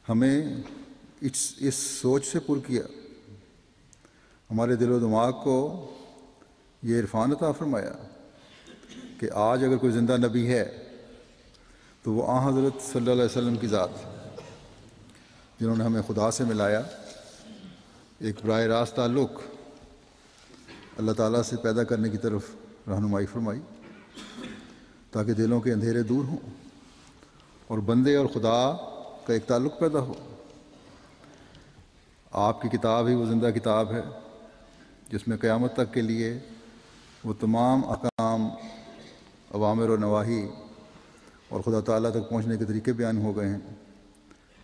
ہمیں اس سوچ سے پر کیا، ہمارے دل و دماغ کو یہ عرفان عطا فرمایا کہ آج اگر کوئی زندہ نبی ہے تو وہ آن حضرت صلی اللہ علیہ وسلم کی ذات، جنہوں نے ہمیں خدا سے ملایا، ایک براہ راست تعلق اللہ تعالیٰ سے پیدا کرنے کی طرف رہنمائی فرمائی تاکہ دلوں کے اندھیرے دور ہوں اور بندے اور خدا کا ایک تعلق پیدا ہو۔ آپ کی کتاب ہی وہ زندہ کتاب ہے جس میں قیامت تک کے لیے وہ تمام احکام، اوامر و نواہی اور خدا تعالیٰ تک پہنچنے کے طریقے بیان ہو گئے ہیں،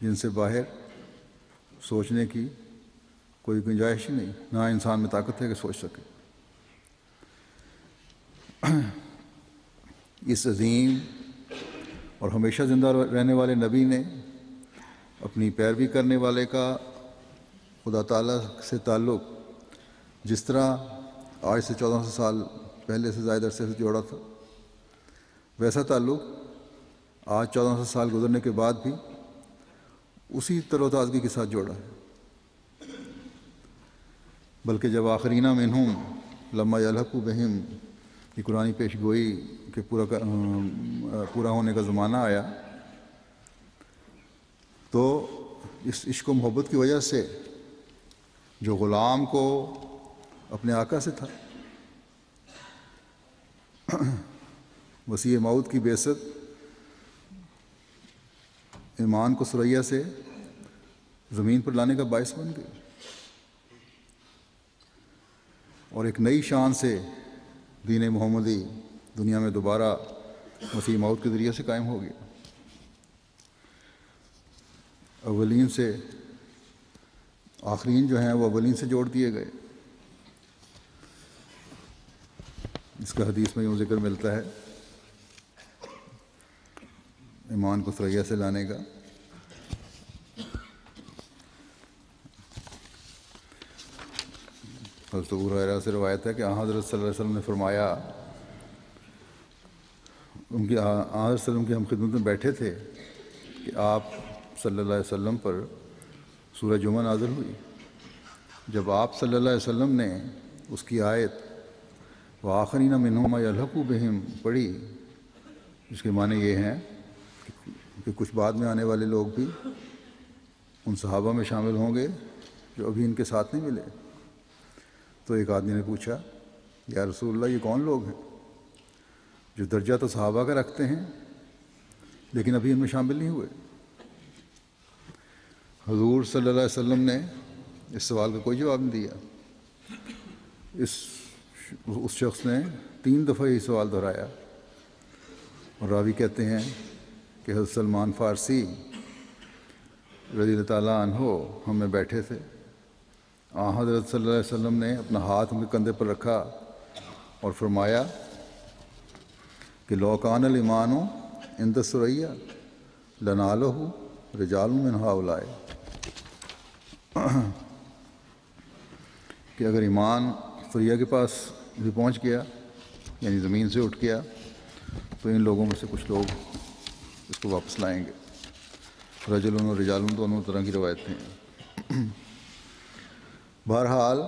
جن سے باہر سوچنے کی کوئی گنجائش ہی نہیں، نہ انسان میں طاقت ہے کہ سوچ سکے۔ اس عظیم اور ہمیشہ زندہ رہنے والے نبی نے اپنی پیروی کرنے والے کا خدا تعالیٰ سے تعلق جس طرح آج سے 1400 سال پہلے سے زائد عرصے سے جوڑا تھا، ویسا تعلق آج 1400 سال گزرنے کے بعد بھی اسی تر و تازگی کے ساتھ جوڑا ہے۔ بلکہ جب آخرین منہم لما یلحقوا بہم یہ قرآنی پیش گوئی کہ پورا ہونے کا زمانہ آیا، تو اس عشق و محبت کی وجہ سے جو غلام کو اپنے آقا سے تھا، وسیع موت کی بعثت ایمان کو ثریا سے زمین پر لانے کا باعث بن گئی اور ایک نئی شان سے دین محمدی دنیا میں دوبارہ وسیع موت کے ذریعے سے قائم ہو گیا۔ اولین سے آخرین جو ہیں وہ اولین سے جوڑ دیے گئے۔ اس کا حدیث میں یوں ذکر ملتا ہے ایمان کو ثریا سے لانے کا۔ حضرت ابو ہریرہ سے روایت ہے کہ آن حضرت صلی اللہ علیہ وسلم نے فرمایا، آن حضرت صلی اللہ علیہ وسلم کی ہم خدمت میں بیٹھے تھے کہ آپ صلی اللہ علیہ وسلم پر سورہ جمعہ نازل ہوئی۔ جب آپ صلی اللہ علیہ وسلم نے اس کی آیت وآخرین منہم یلحقوا بہم پڑھی، جس کے معنی یہ ہیں کہ کچھ بعد میں آنے والے لوگ بھی ان صحابہ میں شامل ہوں گے جو ابھی ان کے ساتھ نہیں ملے، تو ایک آدمی نے پوچھا، یا رسول اللہ، یہ کون لوگ ہیں جو درجہ تو صحابہ کا رکھتے ہیں لیکن ابھی ان میں شامل نہیں ہوئے؟ حضور صلی اللہ علیہ وسلم نے اس سوال کا کوئی جواب نہیں دیا۔ اس شخص نے 3 دفعہ یہ سوال دہرایا، اور راوی کہتے ہیں کہ حضرت سلمان فارسی رضی اللہ تعالیٰ عنہ ہم میں بیٹھے تھے۔ آن حضرت صلی اللہ علیہ وسلم نے اپنا ہاتھ ان کے کندھے پر رکھا اور فرمایا کہ لو کان الایمان عند الثریا لنالہ رجال من ہؤلاء، کہ اگر ایمان ثریا کے پاس بھی پہنچ گیا، یعنی زمین سے اٹھ گیا، تو ان لوگوں میں سے کچھ لوگ اس کو واپس لائیں گے۔ رجل و رجال دونوں طرح کی روایتیں ہیں۔ بہرحال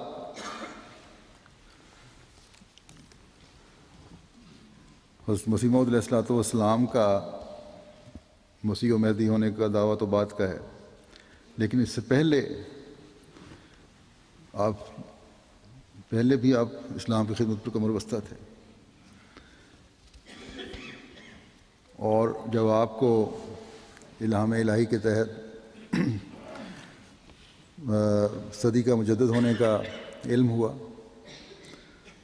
حضرت مسیح موعود علیہ الصلوۃ والسلام کا مسیح و مہدی ہونے کا دعویٰ تو بات کا ہے، لیکن اس سے پہلے بھی آپ اسلام کی خدمت پر کمر بستہ تھے، اور جب آپ کو الہام الہی کے تحت صدی کا مجدد ہونے کا علم ہوا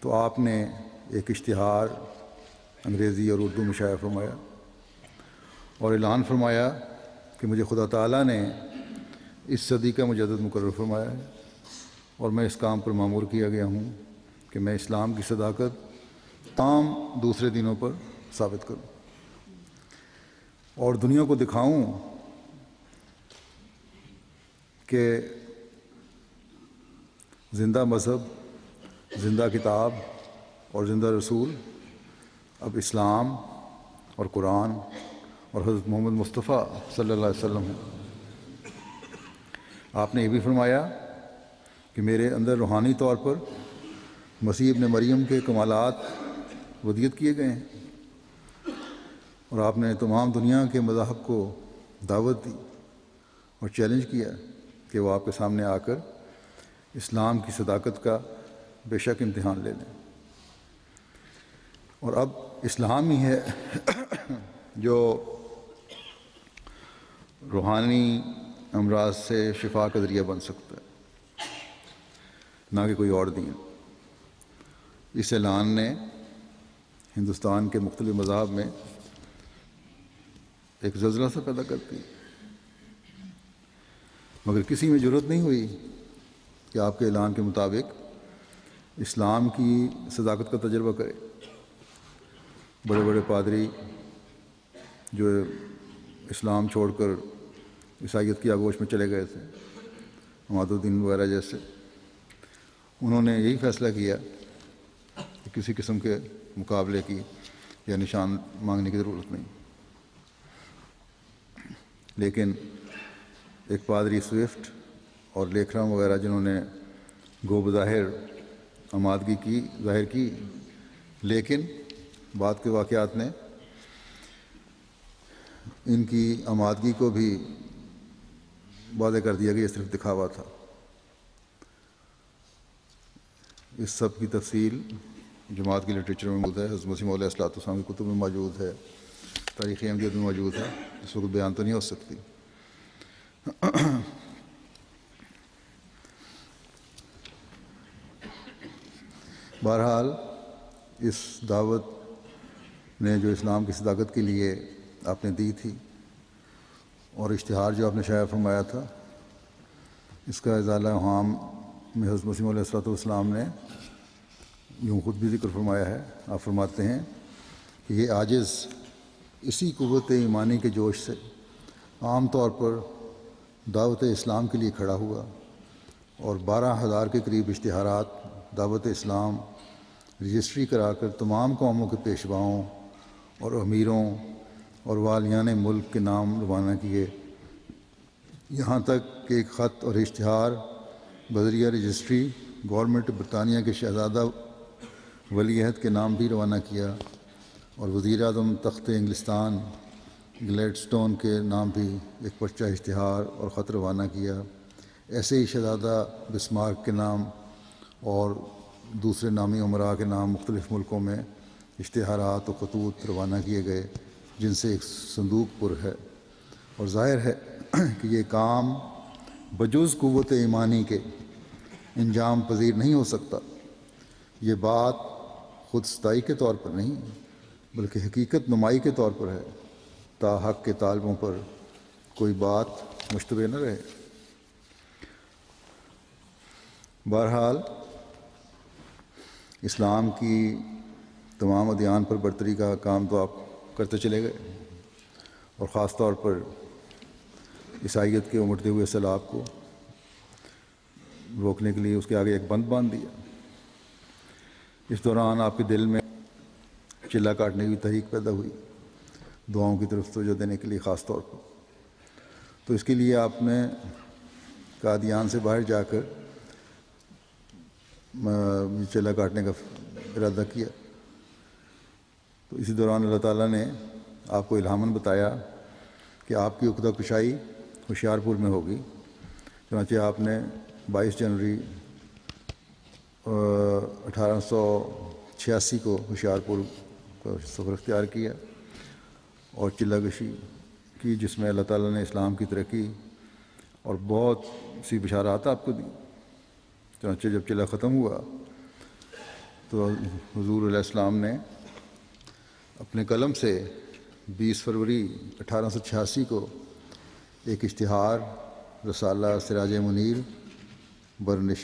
تو آپ نے ایک اشتہار انگریزی اور اردو میں شائع فرمایا اور اعلان فرمایا کہ مجھے خدا تعالیٰ نے اس صدی کا مجدد مقرر فرمایا ہے، اور میں اس کام پر مامور کیا گیا ہوں کہ میں اسلام کی صداقت تمام دوسرے دینوں پر ثابت کروں اور دنیا کو دکھاؤں کہ زندہ مذہب، زندہ کتاب اور زندہ رسول اب اسلام اور قرآن اور حضرت محمد مصطفیٰ صلی اللہ علیہ وسلم ہیں۔ آپ نے یہ بھی فرمایا کہ میرے اندر روحانی طور پر مسیح ابن مریم کے کمالات ودیت کیے گئے ہیں، اور آپ نے تمام دنیا کے مذاہب کو دعوت دی اور چیلنج کیا کہ وہ آپ کے سامنے آ کر اسلام کی صداقت کا بے شک امتحان لے لیں۔ اور اب اسلام ہی ہے جو روحانی امراض سے شفا کا ذریعہ بن سکتا ہے، نہ کہ کوئی اور دین۔ اس اعلان نے ہندوستان کے مختلف مذاہب میں ایک زلزلہ سا پیدا کر دی، مگر کسی میں جرأت نہیں ہوئی کہ آپ کے اعلان کے مطابق اسلام کی صداقت کا تجربہ کرے۔ بڑے بڑے پادری جو اسلام چھوڑ کر عیسائیت کی آغوش میں چلے گئے تھے، عماد الدین وغیرہ جیسے، انہوں نے یہی فیصلہ کیا کہ کسی قسم کے مقابلے کی یا نشان مانگنے کی ضرورت نہیں۔ لیکن ایک پادری سوئفٹ اور لیکھرام وغیرہ جنہوں نے گو بظاہر آمادگی ظاہر کی، لیکن بعد کے واقعات نے ان کی آمادگی کو بھی واضح کر دیا کہ یہ صرف دکھاوا تھا۔ اس سب کی تفصیل جماعت کی لٹریچر میں موجود ہے، حضرت مسیح موعود علیہ السلام کی کتب میں موجود ہے، تاریخ احمدیت میں موجود ہے، اس وقت بیان تو نہیں ہو سکتی۔ بہرحال اس دعوت نے جو اسلام کی صداقت کے لیے آپ نے دی تھی، اور اشتہار جو آپ نے شائع فرمایا تھا، اس کا ازالہ عام میں حضرت مسیح علیہ السلام نے یوں خود بھی ذکر فرمایا ہے۔ آپ فرماتے ہیں کہ یہ عاجز اسی قوت ایمانی کے جوش سے عام طور پر دعوت اسلام کے لیے کھڑا ہوا، اور 12,000 کے قریب اشتہارات دعوت اسلام رجسٹری کرا کر تمام قوموں کے پیشواؤں اور امیروں اور والیان ملک کے نام روانہ کیے، یہاں تک کہ ایک خط اور اشتہار بذریعہ رجسٹری گورنمنٹ برطانیہ کے شہزادہ ولی عہد کے نام بھی روانہ کیا، اور وزیر اعظم تخت انگلستان گلیڈسٹون کے نام بھی ایک پرچہ اشتہار اور خط روانہ کیا۔ ایسے ہی شہزادہ بسمارک کے نام اور دوسرے نامی امراء کے نام مختلف ملکوں میں اشتہارات و خطوط روانہ کیے گئے، جن سے ایک صندوق پر ہے۔ اور ظاہر ہے کہ یہ کام بجز قوت ایمانی کے انجام پذیر نہیں ہو سکتا۔ یہ بات خود ستائی کے طور پر نہیں بلکہ حقیقت نمائی کے طور پر ہے، تا حق کے طالبوں پر کوئی بات مشتبہ نہ رہے۔ بہرحال اسلام کی تمام ادیان پر برتری کا کام تو آپ کرتے چلے گئے، اور خاص طور پر عیسائیت کے امٹتے ہوئے سیلاب کو روکنے کے لیے اس کے آگے ایک بند باندھ دیا۔ اس دوران آپ کے دل میں چلہ کاٹنے کی تحریک پیدا ہوئی، دعاؤں کی طرف توجہ دینے کے لیے خاص طور پر۔ تو اس کے لیے آپ نے قادیان سے باہر جا کر چلہ کاٹنے کا ارادہ کیا۔ تو اسی دوران اللہ تعالیٰ نے آپ کو الہاماً بتایا کہ آپ کی عقدہ کشائی ہوشیار پور میں ہوگی۔ چنانچہ آپ نے 22 جنوری 1886 کو ہوشیار پور کا سفر اختیار کیا اور چلہ کشی کی، جس میں اللہ تعالیٰ نے اسلام کی ترقی اور بہت سی بشارات آپ کو دی۔ چنانچہ جب چلہ ختم ہوا تو حضور علیہ السلام نے اپنے قلم سے 20 فروری 1886 کو ایک اشتہار رسالہ سراج منیر برنشان